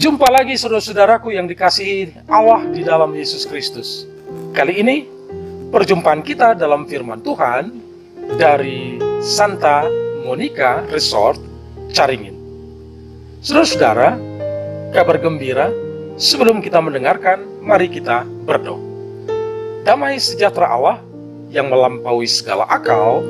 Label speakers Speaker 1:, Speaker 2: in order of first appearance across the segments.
Speaker 1: Berjumpa lagi saudara-saudaraku yang dikasihi Allah di dalam Yesus Kristus. Kali ini perjumpaan kita dalam firman Tuhan dari Santa Monica Resort, Caringin. Saudara-saudara, kabar gembira, sebelum kita mendengarkan, mari kita berdoa. Damai sejahtera Allah yang melampaui segala akal,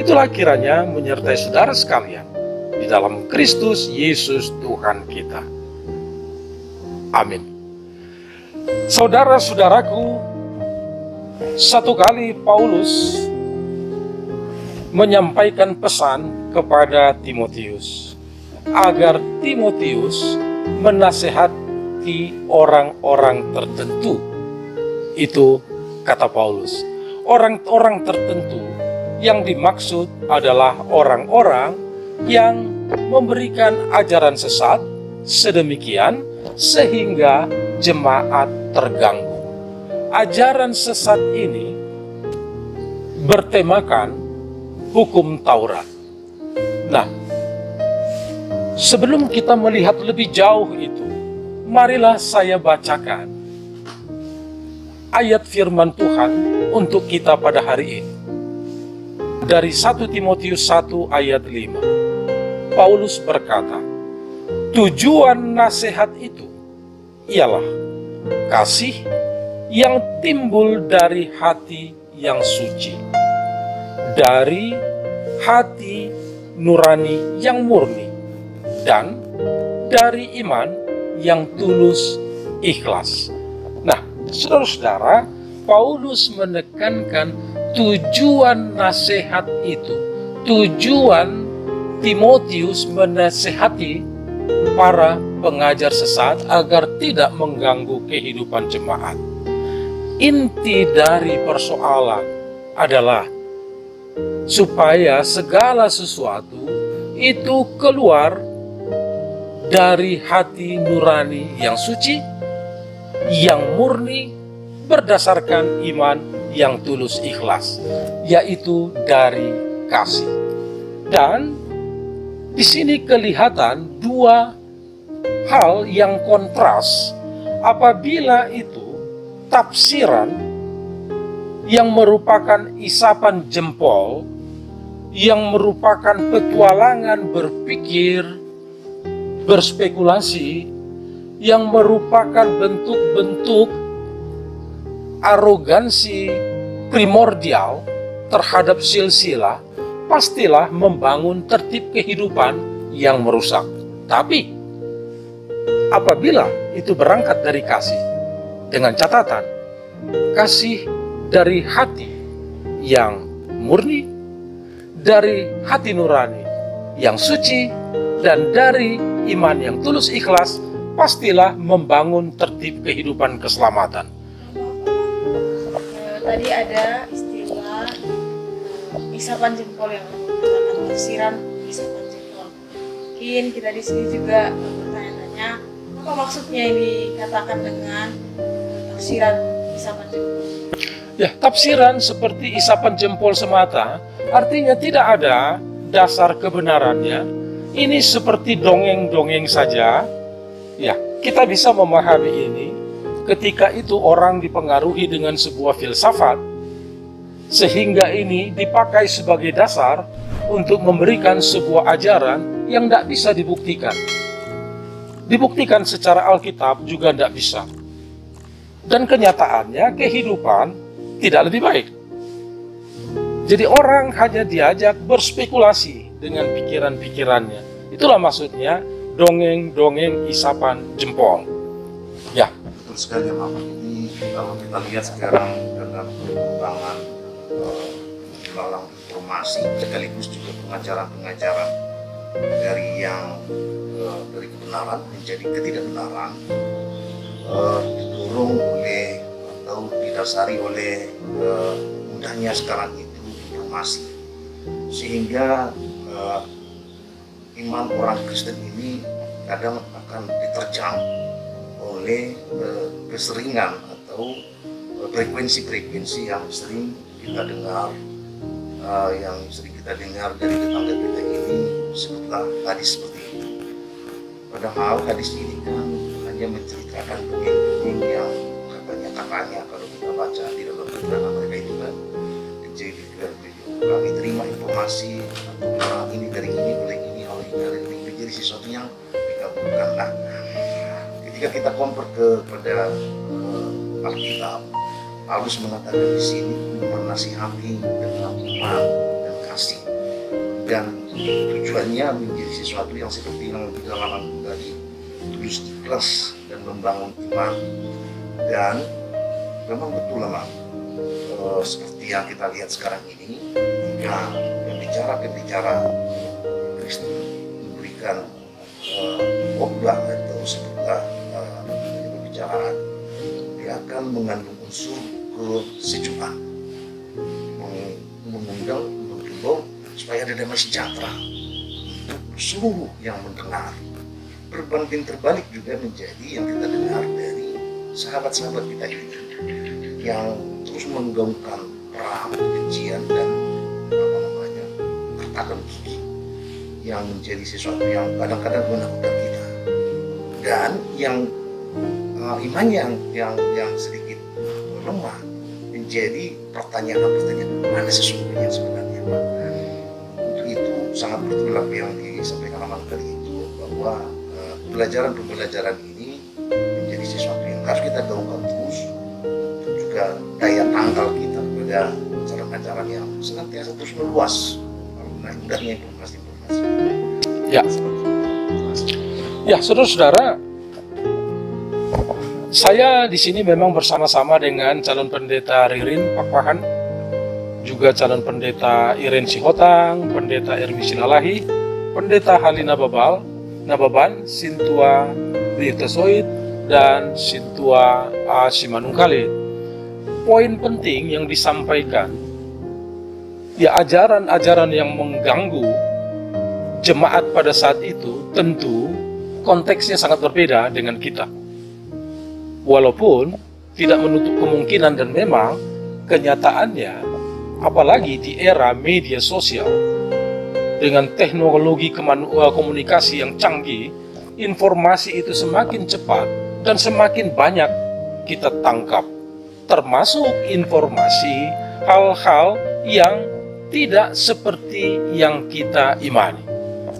Speaker 1: itulah kiranya menyertai saudara sekalian di dalam Kristus Yesus Tuhan kita. Amin. Saudara-saudaraku, satu kali Paulus menyampaikan pesan kepada Timotius agar Timotius menasehati orang-orang tertentu. Itu kata Paulus, orang-orang tertentu yang dimaksud adalah orang-orang yang memberikan ajaran sesat sedemikian sehingga jemaat terganggu. Ajaran sesat ini bertemakan hukum Taurat. Nah, sebelum kita melihat lebih jauh itu, marilah saya bacakan ayat firman Tuhan untuk kita pada hari ini. Dari 1 Timotius 1 ayat 5, Paulus berkata, tujuan nasihat itu ialah kasih yang timbul dari hati yang suci, dari hati nurani yang murni, dan dari iman yang tulus ikhlas. Nah, saudara-saudara, Paulus menekankan tujuan nasihat itu, tujuan Timotius menasehati para pengajar sesat agar tidak mengganggu kehidupan jemaat. Inti dari persoalan adalah supaya segala sesuatu itu keluar dari hati nurani yang suci, yang murni, berdasarkan iman yang tulus ikhlas, yaitu dari kasih. Dan di sini kelihatan dua hal yang kontras apabila itu tafsiran yang merupakan isapan jempol, yang merupakan petualangan berpikir, berspekulasi, yang merupakan bentuk-bentuk arogansi primordial terhadap silsilah, pastilah membangun tertib kehidupan yang merusak. Tapi apabila itu berangkat dari kasih, dengan catatan kasih dari hati yang murni, dari hati nurani yang suci, dan dari iman yang tulus ikhlas, pastilah membangun tertib kehidupan keselamatan.
Speaker 2: Tadi ada istilah isapan jempol yang menggunakan tafsiran isapan jempol. Mungkin kita di sini juga bertanya-tanya, apa maksudnya ini dikatakan dengan tafsiran isapan jempol?
Speaker 1: Ya, tafsiran seperti isapan jempol semata, artinya tidak ada dasar kebenarannya. Ini seperti dongeng-dongeng saja. Ya, kita bisa memahami ini ketika itu orang dipengaruhi dengan sebuah filsafat, sehingga ini dipakai sebagai dasar untuk memberikan sebuah ajaran yang tidak bisa dibuktikan. Dibuktikan secara Alkitab juga tidak bisa. Dan kenyataannya kehidupan tidak lebih baik. Jadi orang hanya diajak berspekulasi dengan pikiran-pikirannya. Itulah maksudnya dongeng-dongeng isapan jempol. Ya.
Speaker 3: Betul sekali ya, Bapak. Ini kalau kita lihat sekarang dengan perkembangan dalam informasi sekaligus juga pengajaran-pengajaran dari yang dari kebenaran menjadi ketidakbenaran, didorong oleh atau didasari oleh mudahnya sekarang itu informasi, sehingga iman orang Kristen ini kadang akan diterjang oleh keseringan atau frekuensi-frekuensi yang sering kita dengar, dari tetangga kita ini sebutlah hadis seperti itu. Padahal hadis ini kan dia menceritakan dongeng-dongeng yang katanya kalau kita baca di dalam keterangan mereka itu kan, jadi kami terima informasi atau ini dari ini oleh ini dari ini menjadi sesuatu yang dikabulkan. Nah, ketika kita compare kepada Alkitab, Paulus mengatakan di sini menasihati dengan iman dan kasih, dan tujuannya menjadi sesuatu yang seperti yang dikatakan tadi, tulus ikhlas dan membangun iman. Dan memang betul lah, seperti yang kita lihat sekarang ini, ketika pembicara Kristen memberikan khotbah atau sebuah pembicaraan, dia akan mengandung unsur kesejukan, mengundang, menghimbau supaya ada damai sejahtera untuk seluruh yang mendengar. Berbanding terbalik juga menjadi yang kita dengar dari sahabat-sahabat kita ini yang terus menggaungkan perang, kebencian, dan katakan gigi yang menjadi sesuatu yang kadang-kadang menakutkan kita, dan yang imannya yang sedikit lemah menjadi pertanyaan mana sesungguhnya sebenarnya. Untuk itu sangat betul yang disampaikan Amal tadi itu, bahwa pembelajaran ini menjadi sesuatu yang harus kita gaungkan terus, juga daya tangkal kita pada ajaran-ajaran yang senantiasa terus meluas. Mudahnya informasi.
Speaker 1: Ya, saudara-saudara, saya di sini memang bersama-sama dengan calon pendeta Ririn Pakpahan, juga calon pendeta Iren Sihotang, pendeta Ermi Silalahi, pendeta Halina Nababan, Sintua Birtasoid, dan Sintua A. Simanungkali. Poin penting yang disampaikan, ya, ajaran-ajaran yang mengganggu jemaat pada saat itu tentu konteksnya sangat berbeda dengan kita. Walaupun tidak menutup kemungkinan, dan memang kenyataannya, apalagi di era media sosial dengan teknologi komunikasi yang canggih, informasi itu semakin cepat dan semakin banyak kita tangkap, termasuk informasi hal-hal yang tidak seperti yang kita imani,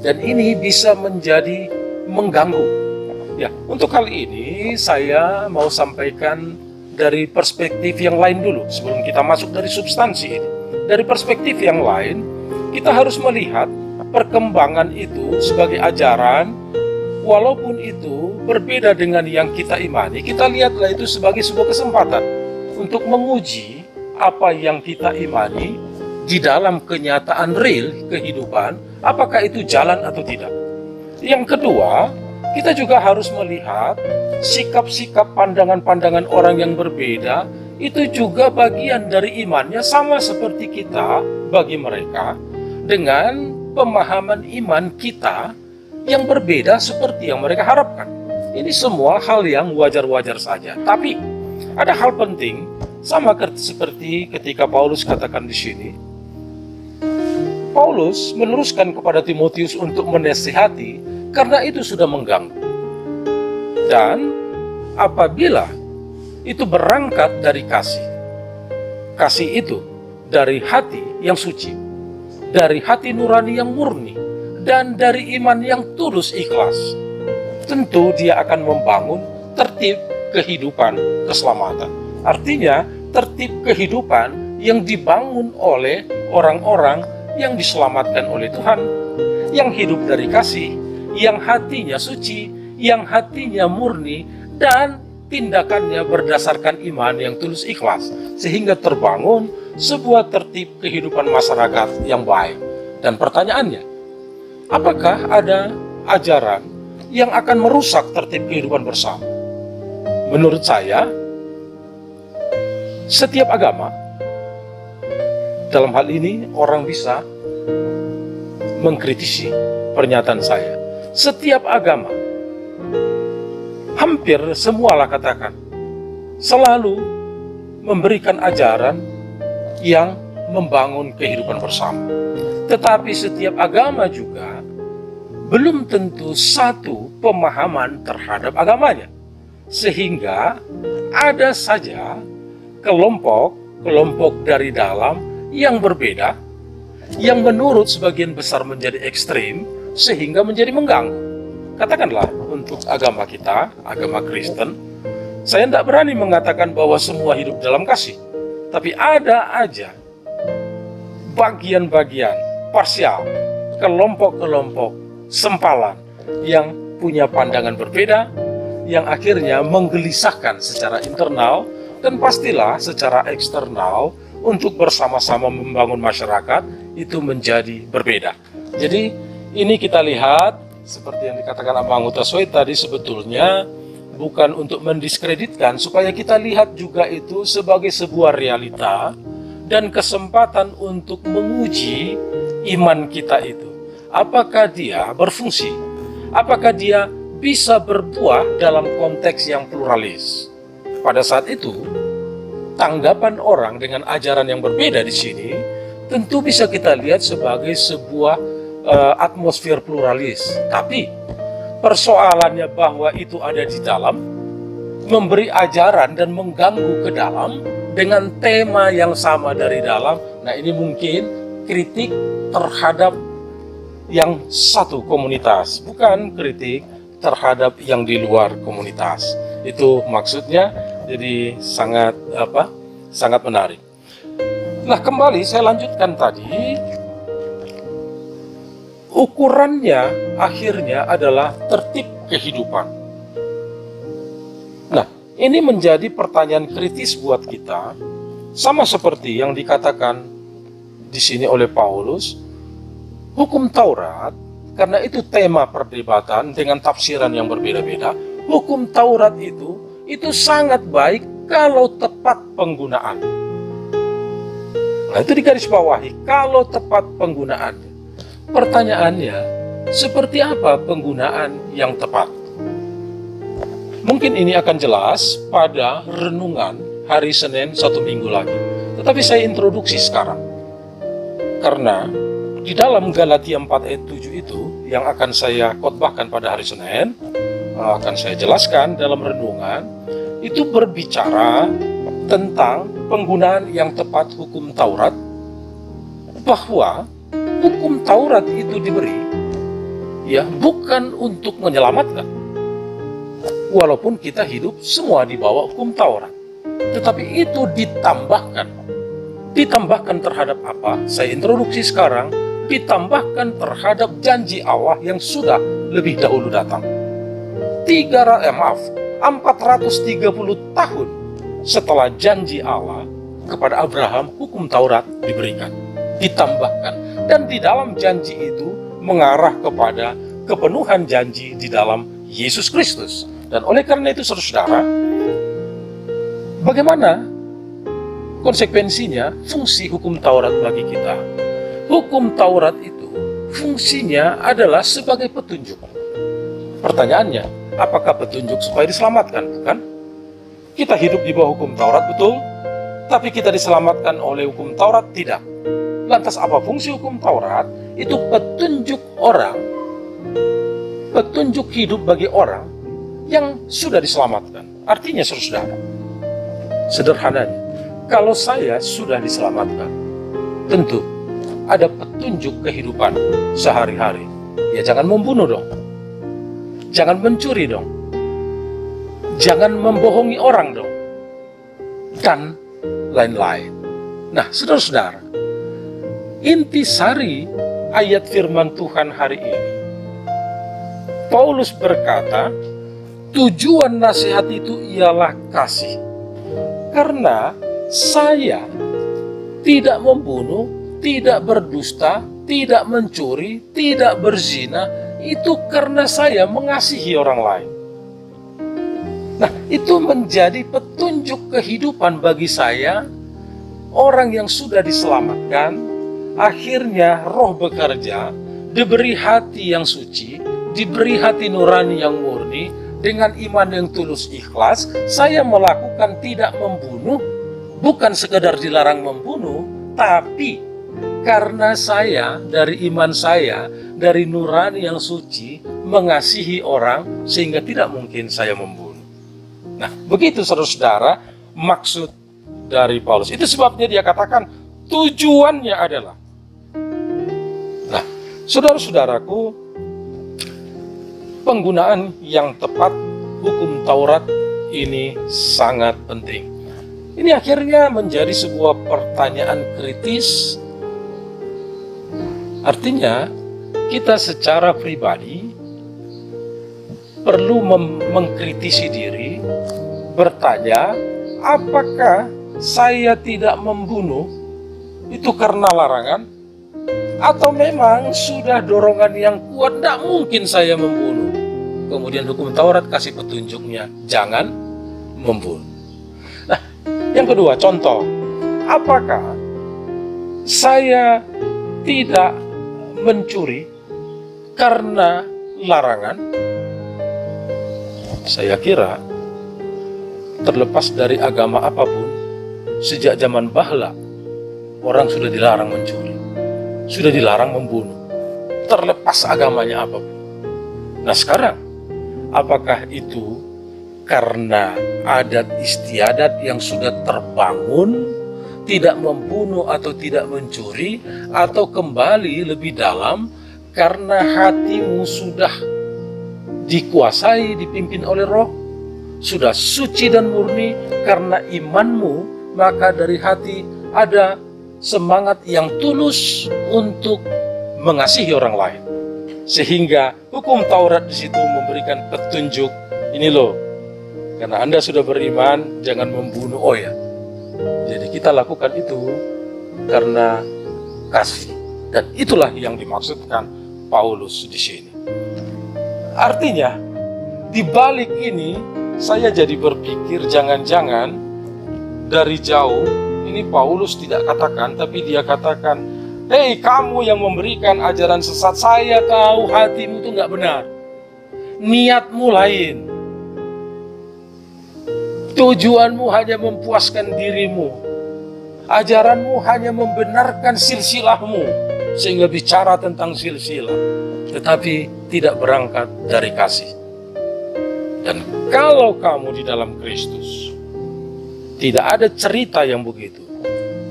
Speaker 1: dan ini bisa menjadi mengganggu. Ya, untuk kali ini saya mau sampaikan dari perspektif yang lain dulu sebelum kita masuk dari substansi ini. Dari perspektif yang lain, kita harus melihat perkembangan itu sebagai ajaran, walaupun itu berbeda dengan yang kita imani. Kita lihatlah itu sebagai sebuah kesempatan untuk menguji apa yang kita imani di dalam kenyataan real kehidupan, apakah itu jalan atau tidak. Yang kedua, kita juga harus melihat sikap-sikap pandangan-pandangan orang yang berbeda, itu juga bagian dari imannya, sama seperti kita bagi mereka, dengan pemahaman iman kita yang berbeda seperti yang mereka harapkan. Ini semua hal yang wajar-wajar saja. Tapi ada hal penting, sama seperti ketika Paulus katakan di sini. Paulus meneruskan kepada Timotius untuk menasihati karena itu sudah mengganggu. Dan apabila itu berangkat dari kasih, kasih itu dari hati yang suci, dari hati nurani yang murni, dan dari iman yang tulus ikhlas, tentu dia akan membangun tertib kehidupan keselamatan. Artinya tertib kehidupan yang dibangun oleh orang-orang yang diselamatkan oleh Tuhan, yang hidup dari kasih, yang hatinya suci, yang hatinya murni, dan tindakannya berdasarkan iman yang tulus ikhlas, sehingga terbangun sebuah tertib kehidupan masyarakat yang baik. Dan pertanyaannya, apakah ada ajaran yang akan merusak tertib kehidupan bersama? Menurut saya, setiap agama, dalam hal ini orang bisa mengkritisi pernyataan saya. Setiap agama, hampir semualah katakan, selalu memberikan ajaran yang membangun kehidupan bersama. Tetapi setiap agama juga belum tentu satu pemahaman terhadap agamanya. Sehingga ada saja kelompok dari dalam yang berbeda, yang menurut sebagian besar menjadi ekstrim, sehingga menjadi mengganggu. Katakanlah untuk agama kita, agama Kristen, saya tidak berani mengatakan bahwa semua hidup dalam kasih. Tapi ada aja bagian-bagian parsial, kelompok-kelompok sempalan yang punya pandangan berbeda, yang akhirnya menggelisahkan secara internal dan pastilah secara eksternal untuk bersama-sama membangun masyarakat itu menjadi berbeda. Jadi ini kita lihat seperti yang dikatakan Abang Utasoi tadi, sebetulnya bukan untuk mendiskreditkan, supaya kita lihat juga itu sebagai sebuah realita dan kesempatan untuk menguji iman kita itu. Apakah dia berfungsi? Apakah dia bisa berbuah dalam konteks yang pluralis? Pada saat itu, tanggapan orang dengan ajaran yang berbeda di sini tentu bisa kita lihat sebagai sebuah atmosfer pluralis. Tapi persoalannya bahwa itu ada di dalam, memberi ajaran dan mengganggu ke dalam dengan tema yang sama dari dalam. Nah, ini mungkin kritik terhadap yang satu komunitas, bukan kritik terhadap yang di luar komunitas. Itu maksudnya. Jadi sangat menarik. Nah, kembali saya lanjutkan tadi, ukurannya akhirnya adalah tertib kehidupan. Nah, ini menjadi pertanyaan kritis buat kita, sama seperti yang dikatakan di sini oleh Paulus. Hukum Taurat, karena itu tema perdebatan dengan tafsiran yang berbeda-beda. Hukum Taurat itu sangat baik kalau tepat penggunaan. Nah, itu digarisbawahi, kalau tepat penggunaan. Pertanyaannya, seperti apa penggunaan yang tepat? Mungkin ini akan jelas pada renungan hari Senin 1 minggu lagi. Tetapi saya introduksi sekarang. Karena di dalam Galatia 4 ayat 7 itu yang akan saya khotbahkan pada hari Senin, akan saya jelaskan dalam renungan, itu berbicara tentang penggunaan yang tepat hukum Taurat, bahwa hukum Taurat itu diberi bukan untuk menyelamatkan, walaupun kita hidup semua di bawah hukum Taurat, tetapi itu ditambahkan terhadap apa? Saya introduksi sekarang, ditambahkan terhadap janji Allah yang sudah lebih dahulu datang. 430 tahun setelah janji Allah kepada Abraham, hukum Taurat diberikan, ditambahkan, dan di dalam janji itu mengarah kepada kepenuhan janji di dalam Yesus Kristus. Dan oleh karena itu, saudara-saudara, bagaimana konsekuensinya fungsi hukum Taurat bagi kita? Hukum Taurat itu fungsinya adalah sebagai petunjuk. Pertanyaannya, apakah petunjuk supaya diselamatkan? Bukan. Kita hidup di bawah hukum Taurat, betul, tapi kita diselamatkan oleh hukum Taurat? Tidak. Lantas apa fungsi hukum Taurat? Itu petunjuk orang, petunjuk hidup bagi orang yang sudah diselamatkan. Artinya, saudara, sederhananya, kalau saya sudah diselamatkan, tentu ada petunjuk kehidupan sehari-hari. Ya, jangan membunuh dong, jangan mencuri dong, jangan membohongi orang dong, dan lain-lain. Nah, saudara-saudara, intisari ayat firman Tuhan hari ini, Paulus berkata, tujuan nasihat itu ialah kasih. Karena saya tidak membunuh, tidak berdusta, tidak mencuri, tidak berzina, itu karena saya mengasihi orang lain. Nah, itu menjadi petunjuk kehidupan bagi saya, orang yang sudah diselamatkan, akhirnya roh bekerja, diberi hati yang suci, diberi hati nurani yang murni, dengan iman yang tulus ikhlas, saya melakukan tidak membunuh, bukan sekedar dilarang membunuh, tapi karena saya, dari iman saya, dari nurani yang suci, mengasihi orang, sehingga tidak mungkin saya membunuh. Nah, begitu saudara-saudara maksud dari Paulus. Itu sebabnya dia katakan tujuannya adalah. Nah, saudara-saudaraku, penggunaan yang tepat hukum Taurat ini sangat penting. Ini akhirnya menjadi sebuah pertanyaan kritis. Artinya, kita secara pribadi perlu mengkritisi diri, bertanya, apakah saya tidak membunuh itu karena larangan? Atau memang sudah dorongan yang kuat, tidak mungkin saya membunuh. Kemudian hukum Taurat kasih petunjuknya, jangan membunuh. Nah, yang kedua, contoh, apakah saya tidak mencuri karena larangan? Saya kira terlepas dari agama apapun, sejak zaman bahla orang sudah dilarang mencuri, sudah dilarang membunuh, terlepas agamanya apapun. Nah sekarang, apakah itu karena adat istiadat yang sudah terbangun, tidak membunuh atau tidak mencuri, atau kembali lebih dalam karena hatimu sudah dikuasai, dipimpin oleh Roh, sudah suci dan murni karena imanmu, maka dari hati ada semangat yang tulus untuk mengasihi orang lain. Sehingga hukum Taurat di situ memberikan petunjuk, ini loh, karena Anda sudah beriman, jangan membunuh. Oh ya, jadi kita lakukan itu karena kasih. Dan itulah yang dimaksudkan Paulus di sini. Artinya, di balik ini, saya jadi berpikir jangan-jangan dari jauh, ini Paulus tidak katakan, tapi dia katakan, hei kamu yang memberikan ajaran sesat, saya tahu hatimu itu nggak benar. Niatmu lain. Tujuanmu hanya memuaskan dirimu. Ajaranmu hanya membenarkan silsilahmu, sehingga bicara tentang silsilah. Tetapi tidak berangkat dari kasih. Dan kalau kamu di dalam Kristus, tidak ada cerita yang begitu.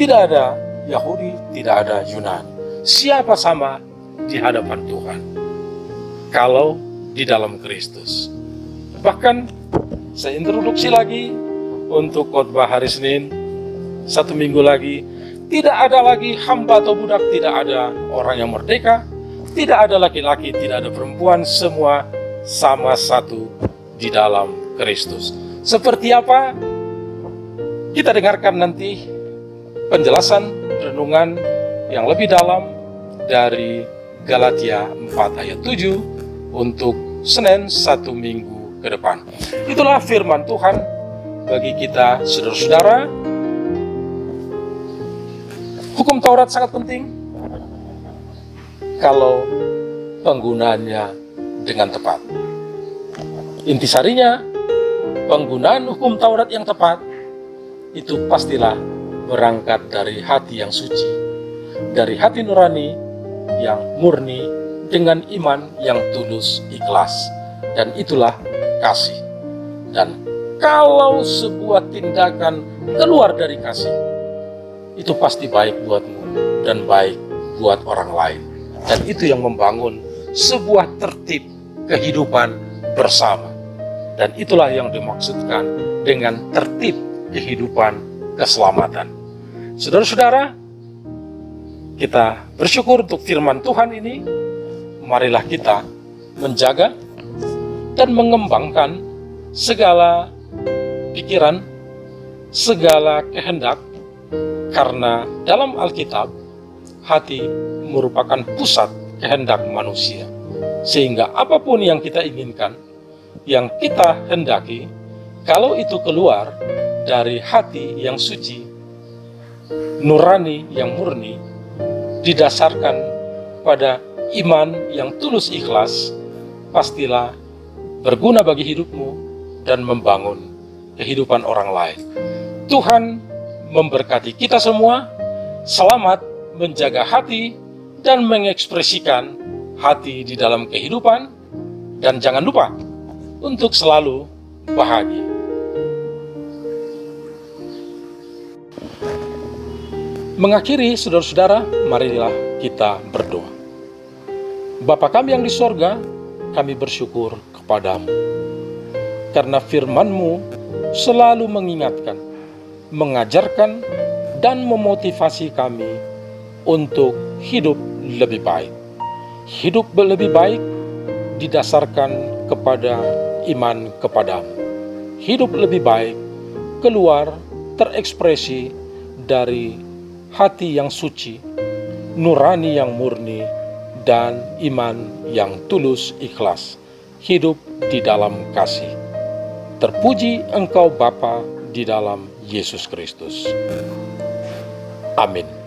Speaker 1: Tidak ada Yahudi, tidak ada Yunani. Siapa sama di hadapan Tuhan kalau di dalam Kristus. Bahkan saya introduksi lagi untuk khotbah hari Senin, 1 minggu lagi, tidak ada lagi hamba atau budak, tidak ada orang yang merdeka, tidak ada laki-laki, tidak ada perempuan, semua sama satu di dalam Kristus. Seperti apa? Kita dengarkan nanti penjelasan renungan yang lebih dalam dari Galatia 4 ayat 7 untuk Senin 1 minggu ke depan. Itulah firman Tuhan bagi kita saudara-saudara. Hukum Taurat sangat penting kalau penggunaannya dengan tepat. Intisarinya, penggunaan hukum Taurat yang tepat itu pastilah berangkat dari hati yang suci, dari hati nurani yang murni dengan iman yang tulus ikhlas. Dan itulah kasih. Dan kalau sebuah tindakan keluar dari kasih, itu pasti baik buatmu dan baik buat orang lain. Dan itu yang membangun sebuah tertib kehidupan bersama. Dan itulah yang dimaksudkan dengan tertib kehidupan keselamatan. Saudara-saudara, kita bersyukur untuk firman Tuhan ini. Marilah kita menjaga dan mengembangkan segala pikiran, segala kehendak, karena dalam Alkitab, hati merupakan pusat kehendak manusia. Sehingga apapun yang kita inginkan, yang kita hendaki, kalau itu keluar dari hati yang suci, nurani yang murni, didasarkan pada iman yang tulus ikhlas, pastilah berguna bagi hidupmu dan membangun kehidupan orang lain. Tuhan memberkati kita semua. Selamat menjaga hati dan mengekspresikan hati di dalam kehidupan. Dan jangan lupa untuk selalu bahagia. Mengakhiri, saudara-saudara, marilah kita berdoa. Bapa kami yang di sorga, kami bersyukur kepadamu. Karena firman-Mu selalu mengingatkan, mengajarkan, dan memotivasi kami untuk hidup lebih baik. Hidup lebih baik didasarkan kepada iman kepadamu. Hidup lebih baik keluar terekspresi dari hati yang suci, nurani yang murni, dan iman yang tulus ikhlas. Hidup di dalam kasih. Terpuji Engkau Bapa di dalam Yesus Kristus. Amin.